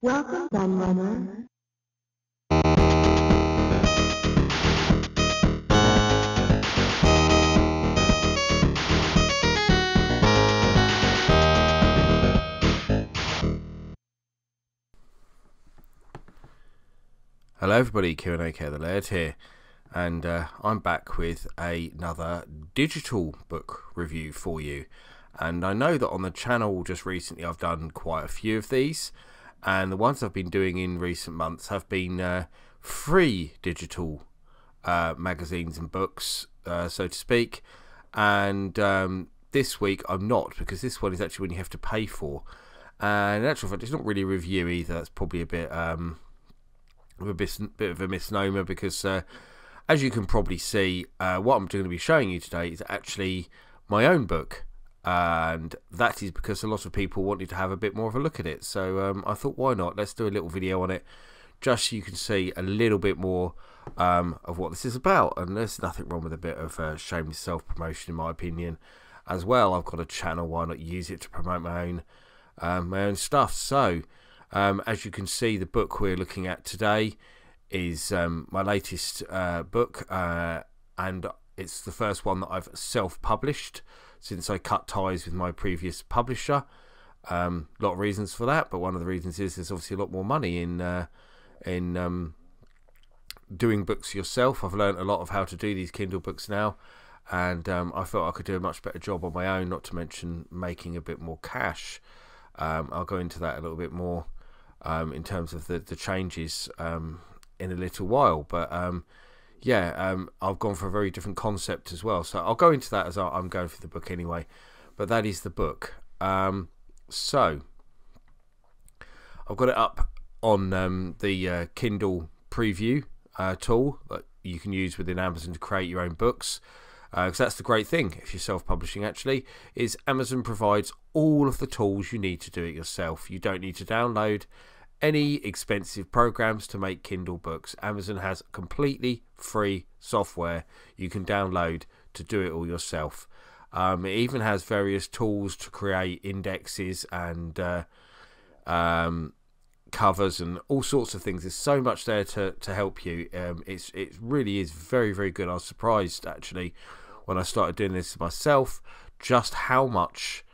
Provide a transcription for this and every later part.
Welcome, Gunrunner. Hello everybody, Q&A the Laird here, and I'm back with another digital book review for you. And I know that on the channel just recently I've done quite a few of these, and the ones I've been doing in recent months have been free digital magazines and books, so to speak. And this week I'm not, because this one is actually one you have to pay for. And in actual fact, it's not really a review either. That's probably a bit of a misnomer, because as you can probably see, what I'm going to be showing you today is actually my own book, and that is because a lot of people wanted to have a bit more of a look at it. So I thought, why not, let's do a little video on it, just so you can see a little bit more of what this is about. And there's nothing wrong with a bit of shameless self-promotion, in my opinion, as well. I've got a channel, why not use it to promote my own stuff? So as you can see, the book we're looking at today is my latest book, and it's the first one that I've self-published since I cut ties with my previous publisher. A lot of reasons for that, but one of the reasons is there's obviously a lot more money in doing books yourself. I've learned a lot of how to do these Kindle books now, and I felt I could do a much better job on my own, not to mention making a bit more cash. I'll go into that a little bit more in terms of the changes in a little while, but I've gone for a very different concept as well, so I'll go into that as I'm going through the book anyway. But that is the book. So I've got it up on the Kindle preview tool that you can use within Amazon to create your own books, because that's the great thing if you're self-publishing, actually, is Amazon provides all of the tools you need to do it yourself. You don't need to download any expensive programs to make Kindle books. Amazon has completely free software you can download to do it all yourself. It even has various tools to create indexes and covers and all sorts of things. There's so much there to help you. It really is very, very good. I was surprised, actually, when I started doing this myself, just how much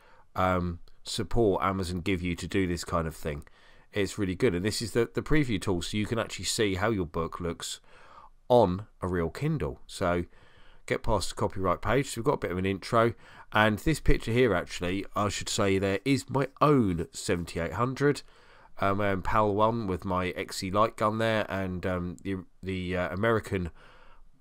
support Amazon give you to do this kind of thing. It's really good. And this is the preview tool, so you can actually see how your book looks on a real Kindle. So get past the copyright page. So we've got a bit of an intro, and this picture here, actually, I should say, there is my own 7800, my own PAL one with my XE light gun there, and the American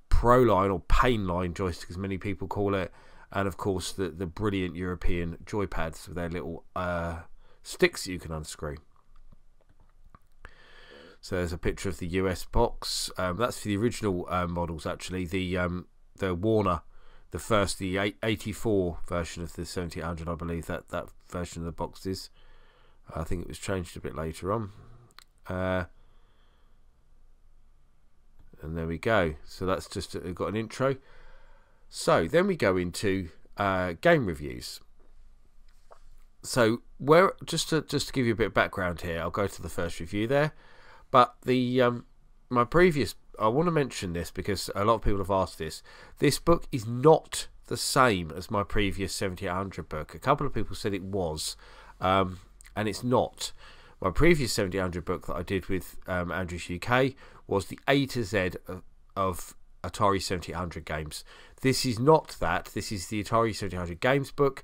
Pro line, or Pain line joystick as many people call it, and of course the brilliant European joypads with their little sticks that you can unscrew. So there's a picture of the US box. That's for the original models, actually. The Warner, the 84 version of the 7800, I believe that version of the box is. I think it was changed a bit later on. And there we go. So that's just got an intro. So then we go into game reviews. So just to give you a bit of background here, I'll go to the first review there. But my previous, I want to mention this because a lot of people have asked this. This book is not the same as my previous 7800 book. A couple of people said it was, and it's not. My previous 7800 book that I did with Andrews UK was the A to Z of Atari 7800 games. This is not that. This is the Atari 7800 games book.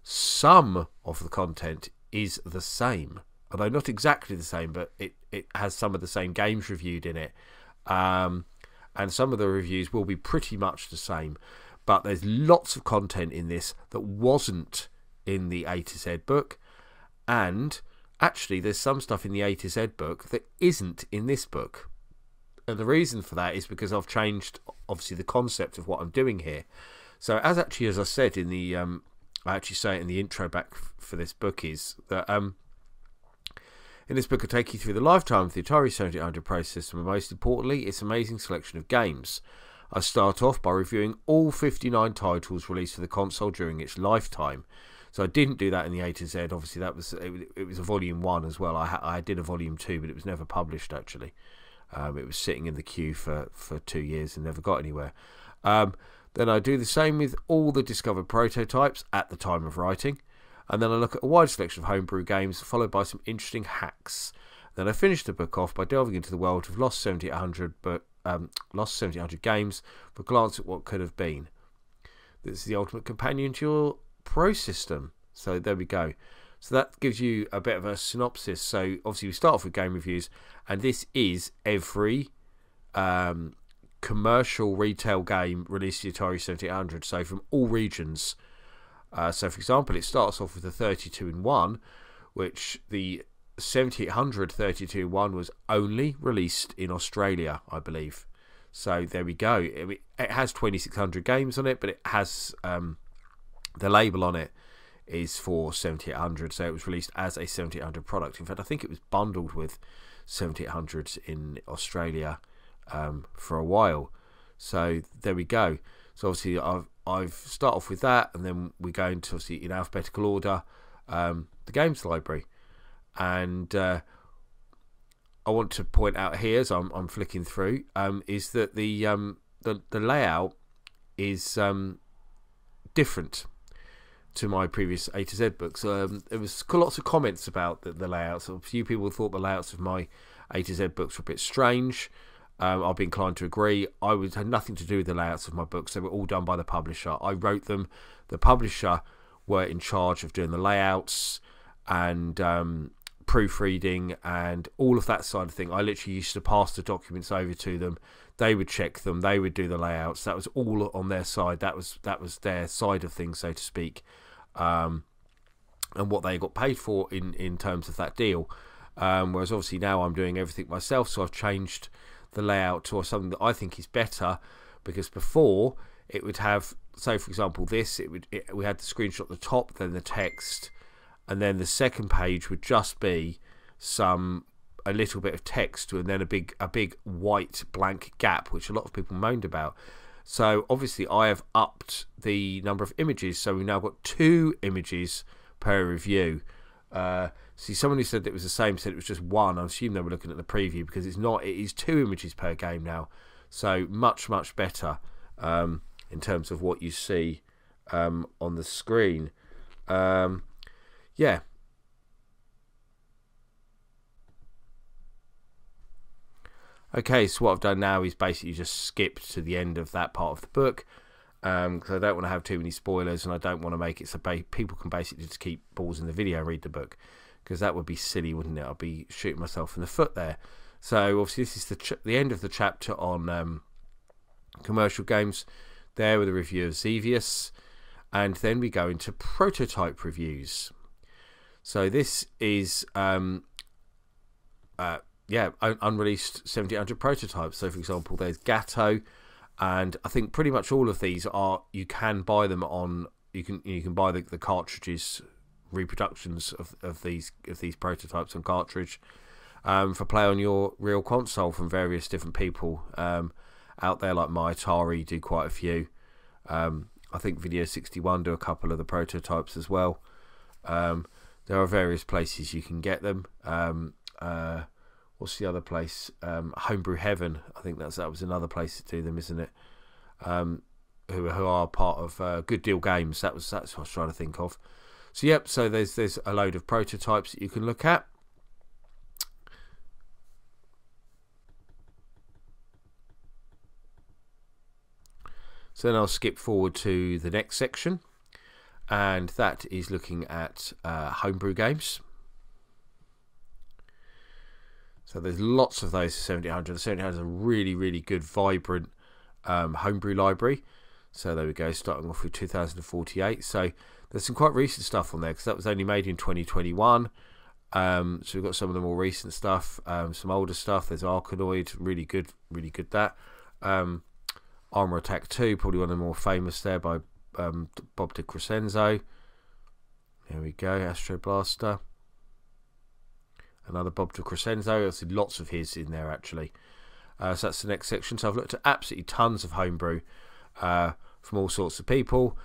Some of the content is the same, although not exactly the same, but it has some of the same games reviewed in it. And some of the reviews will be pretty much the same. But there's lots of content in this that wasn't in the A to Z book. And actually, there's some stuff in the A to Z book that isn't in this book. And the reason for that is because I've changed, obviously, the concept of what I'm doing here. So as I said in the, I actually say it in the intro back for this book, is that in this book I take you through the lifetime of the Atari 7800 Pro system, and most importantly, its amazing selection of games. I start off by reviewing all 59 titles released for the console during its lifetime. So I didn't do that in the A to Z. Obviously, it was a volume 1 as well. I did a volume 2, but it was never published actually. It was sitting in the queue for 2 years and never got anywhere. Then I do the same with all the discovered prototypes at the time of writing. And then I look at a wide selection of homebrew games, followed by some interesting hacks. Then I finish the book off by delving into the world of Lost 7800 games for a glance at what could have been. This is the ultimate companion to your Pro system. So there we go. So that gives you a bit of a synopsis. So obviously we start off with game reviews, and this is every commercial retail game released to the Atari 7800. So from all regions. So for example, it starts off with a 32-in-1, which the 7800 32-in-1 was only released in Australia, I believe. So there we go. It has 2600 games on it, but it has the label on it is for 7800, so it was released as a 7800 product. In fact, I think it was bundled with 7800s in Australia for a while. So there we go. So obviously I've start off with that, and then we go into, obviously in alphabetical order, the games library. And I want to point out here, as I'm flicking through, is that the layout is different to my previous A to Z books. There was lots of comments about the layouts. A few people thought the layouts of my A to Z books were a bit strange. I'll be inclined to agree. Had nothing to do with the layouts of my books. They were all done by the publisher. I wrote them. The publisher were in charge of doing the layouts and proofreading and all of that side of thing. I literally used to pass the documents over to them. They would check them. They would do the layouts. That was all on their side. That was their side of things, so to speak, and what they got paid for in terms of that deal. Whereas obviously now I'm doing everything myself, so I've changed the layout to something that I think is better, because before it would have, say for example this, we had the screenshot at the top, then the text, and then the second page would just be a little bit of text, and then a big white blank gap, which a lot of people moaned about. So obviously I have upped the number of images, so we've now got 2 images per review. See, someone who said it was the same said it was just 1. I assume they were looking at the preview, because it's not. It is 2 images per game now, so much better in terms of what you see on the screen. Yeah. Okay, so what I've done now is basically just skipped to the end of that part of the book, because I don't want to have too many spoilers, and I don't want to make it so people can basically just keep pausing the video and read the book, because that would be silly, wouldn't it? I'd be shooting myself in the foot there. So obviously this is the end of the chapter on commercial games, there with a review of Xevious, and then we go into prototype reviews. So this is unreleased 7800 prototypes. So for example, there's Gatto, and I think pretty much all of these are, you can buy them on, you can buy the cartridges, reproductions of these prototypes on cartridge for play on your real console from various different people out there, like my Atari do quite a few. I think Video 61 do a couple of the prototypes as well. There are various places you can get them. What's the other place? Homebrew Heaven. I think that was another place to do them, isn't it? Who are part of Good Deal Games. That's what I was trying to think of. So yep. So there's a load of prototypes that you can look at. So then I'll skip forward to the next section, and that is looking at homebrew games. So there's lots of those for 7800. The 7800 is a really good, vibrant homebrew library. So there we go, starting off with 2048. So there's some quite recent stuff on there, because that was only made in 2021. So we've got some of the more recent stuff, some older stuff. There's Arkanoid, really good that. Armor Attack 2, probably one of the more famous there, by Bob DiCrescenzo. There we go, Astro Blaster. Another Bob DiCrescenzo. There's lots of his in there actually. So that's the next section. So I've looked at absolutely tons of homebrew from all sorts of people.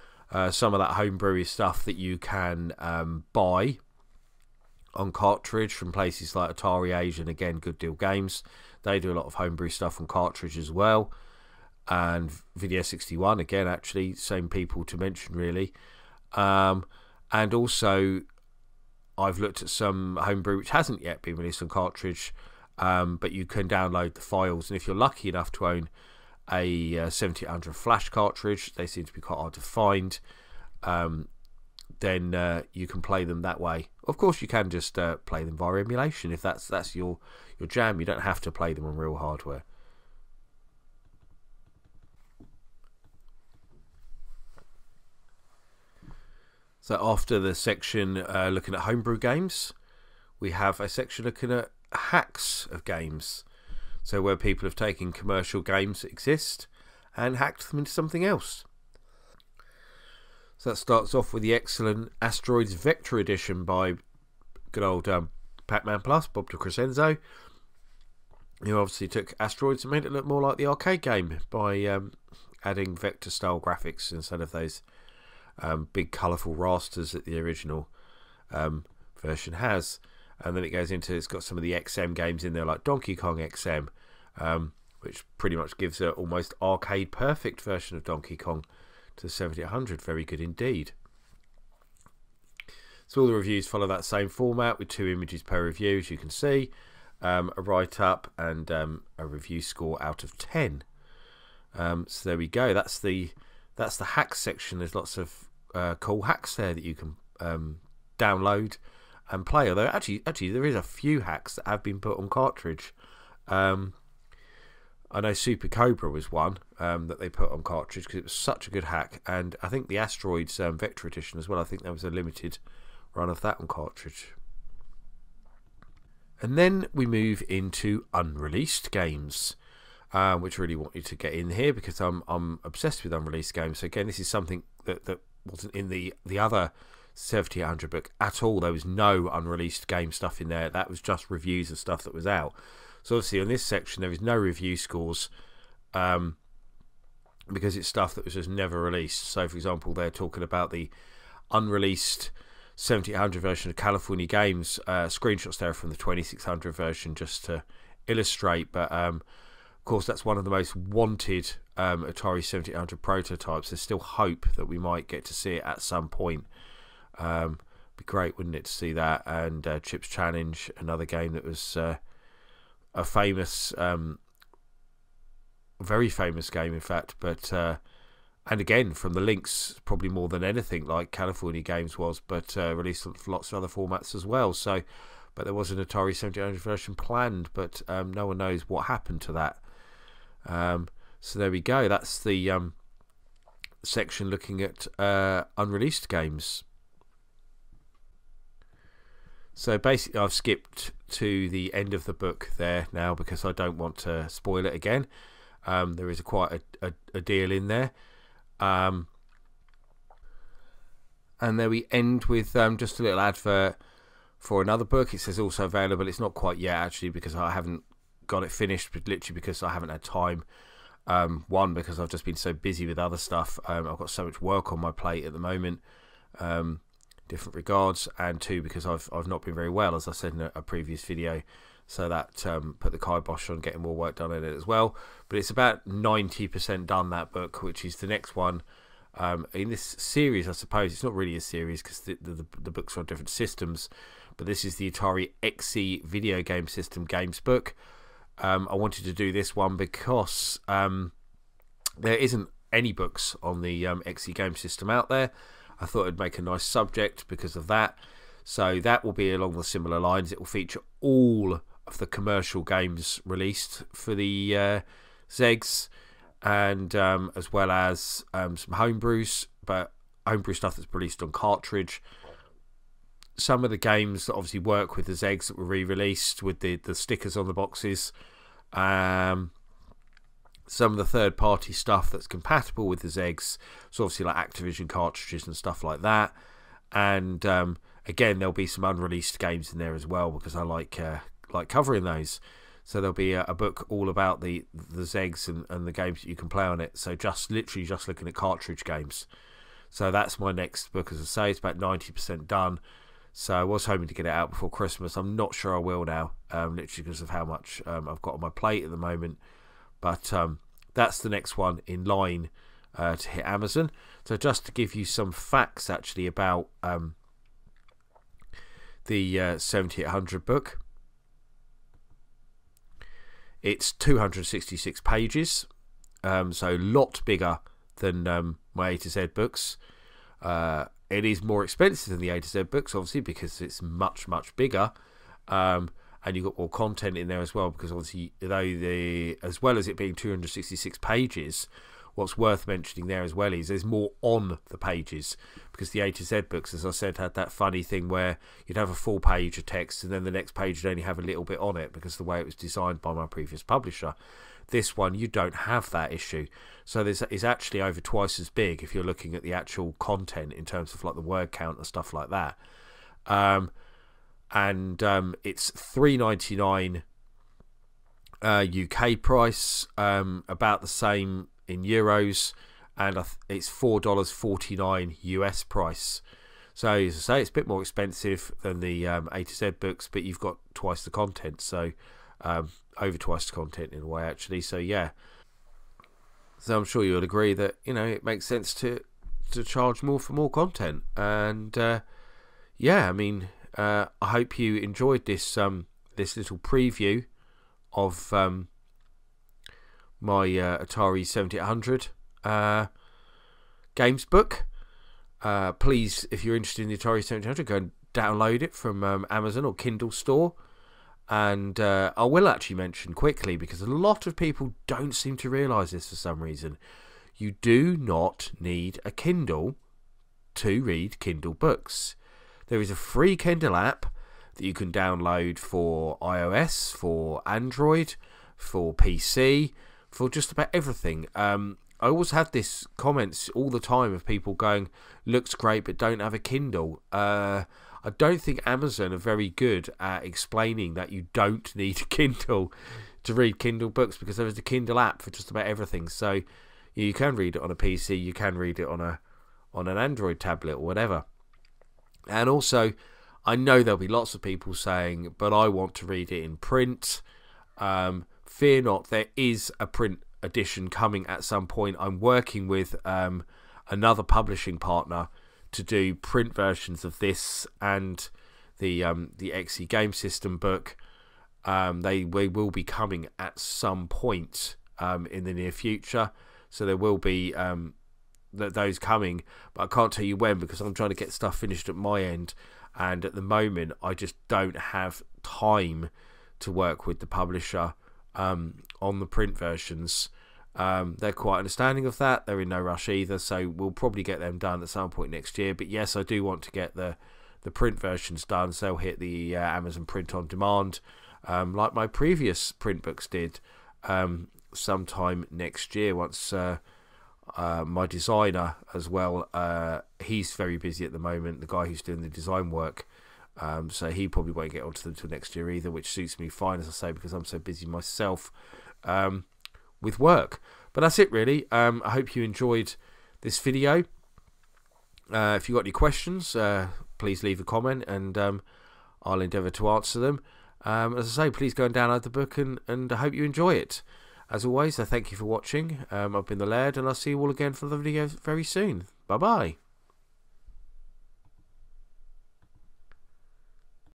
Some of that homebrew is stuff that you can buy on cartridge from places like Atari Age, and again, Good Deal Games. They do a lot of homebrew stuff on cartridge as well. And Video 61, again, actually, same people to mention, really. And also, I've looked at some homebrew which hasn't yet been released on cartridge, but you can download the files. And if you're lucky enough to own a 7800 flash cartridge, they seem to be quite hard to find, then you can play them that way. Of course, you can just play them via emulation if that's your jam. You don't have to play them on real hardware. So after the section looking at homebrew games, we have a section looking at hacks of games. So where people have taken commercial games that exist and hacked them into something else. So that starts off with the excellent Asteroids Vector Edition by good old Pac-Man Plus, Bob DeCrescenzo, who obviously took Asteroids and made it look more like the arcade game by adding vector style graphics instead of those big colourful rasters that the original version has. And then it goes into, it's got some of the XM games in there like Donkey Kong XM, which pretty much gives an almost arcade perfect version of Donkey Kong to the 7800. Very good indeed. So all the reviews follow that same format with 2 images per review, as you can see, a write-up and a review score out of 10. So there we go. That's the hacks section. There's lots of cool hacks there that you can download and play. Although actually there is a few hacks that have been put on cartridge. I know Super Cobra was one that they put on cartridge because it was such a good hack, and I think the Asteroids Vector Edition as well. I think there was a limited run of that on cartridge. And then we move into unreleased games, which I really want you to get in here because I'm obsessed with unreleased games. So again, this is something that wasn't in the other 7800 book at all. There was no unreleased game stuff in there. That was just reviews of stuff that was out. So obviously in this section there is no review scores because it's stuff that was just never released. So for example, they're talking about the unreleased 7800 version of California Games. Screenshots there from the 2600 version just to illustrate, but of course that's one of the most wanted Atari 7800 prototypes. There's still hope that we might get to see it at some point. Be great, wouldn't it, to see that. And Chips Challenge, another game that was a famous, very famous game in fact, but and again from the links probably more than anything like California Games was, but released lots of other formats as well. So but there was an Atari 7800 version planned, but no one knows what happened to that. So there we go. That's the section looking at unreleased games. So basically I've skipped to the end of the book there now because I don't want to spoil it again. There is quite a deal in there. And there we end with just a little advert for another book. It says also available. It's not quite yet actually because I haven't got it finished, but literally because I haven't had time. One, because I've just been so busy with other stuff. I've got so much work on my plate at the moment. Different regards, and two, because I've not been very well, as I said in a previous video, so that put the kibosh on getting more work done in it as well. But it's about 90% done, that book, which is the next one in this series. I suppose it's not really a series because the books are on different systems, but this is the Atari XE video game system games book. I wanted to do this one because there isn't any books on the XE game system out there. I thought it'd make a nice subject because of that. So that will be along the similar lines. It will feature all of the commercial games released for the Zegs, and as well as some homebrews, but homebrew stuff that's released on cartridge. Some of the games that obviously work with the Zegs that were re-released with the stickers on the boxes. Some of the third-party stuff that's compatible with the Zegs, so obviously like Activision cartridges and stuff like that. And again, there'll be some unreleased games in there as well because I like covering those. So there'll be a book all about the Zegs and the games that you can play on it. So literally just looking at cartridge games. So that's my next book. As I say, it's about 90% done. So I was hoping to get it out before Christmas. I'm not sure I will now, literally because of how much I've got on my plate at the moment. But that's the next one in line to hit Amazon. So just to give you some facts actually about the 7800 book. It's 266 pages, so a lot bigger than my A to Z books. It is more expensive than the A to Z books, obviously, because it's much, much bigger. And you've got more content in there as well, because obviously, as well as it being 266 pages, what's worth mentioning there as well is there's more on the pages, because the A to Z books, as I said, had that funny thing where you'd have a full page of text and then the next page would only have a little bit on it because of the way it was designed by my previous publisher. This one, you don't have that issue. So it's actually over twice as big if you're looking at the actual content in terms of like the word count and stuff like that. It's $3.99 UK price, about the same in euros, and it's $4.49 US price. So as I say, it's a bit more expensive than the A to Z books, but you've got twice the content, so over twice the content in a way actually. So yeah, so I'm sure you'll agree that, you know, it makes sense to charge more for more content. And yeah, I mean, I hope you enjoyed this this little preview of my Atari 7800 games book. Please, if you're interested in the Atari 7800, go and download it from Amazon or Kindle store. And I will actually mention quickly, because a lot of people don't seem to realise this for some reason, you do not need a Kindle to read Kindle books. There is a free Kindle app that you can download for iOS, for Android, for PC, for just about everything. I always have this comments all the time of people going, looks great but don't have a Kindle. I don't think Amazon are very good at explaining that you don't need a Kindle to read Kindle books, because there is a Kindle app for just about everything. So you can read it on a PC, you can read it on an Android tablet or whatever. And also, I know there'll be lots of people saying, but I want to read it in print. Fear not, there is a print edition coming at some point. I'm working with another publishing partner to do print versions of this and the XE Game System book. They will be coming at some point in the near future, so there will be those coming, but I can't tell you when, because I'm trying to get stuff finished at my end, and at the moment I just don't have time to work with the publisher on the print versions. They're quite understanding of that. They're in no rush either, so we'll probably get them done at some point next year. But yes, I do want to get the print versions done, so they'll hit the Amazon print on demand, like my previous print books did, sometime next year, once my designer as well, he's very busy at the moment, the guy who's doing the design work, so he probably won't get onto them until next year either, which suits me fine, as I say, because I'm so busy myself with work. But that's it really. I hope you enjoyed this video. If you've got any questions, please leave a comment, and I'll endeavour to answer them. As I say, please go and download the book, and I hope you enjoy it. As always, I thank you for watching. I've been the Laird, and I'll see you all again for the video very soon. Bye bye.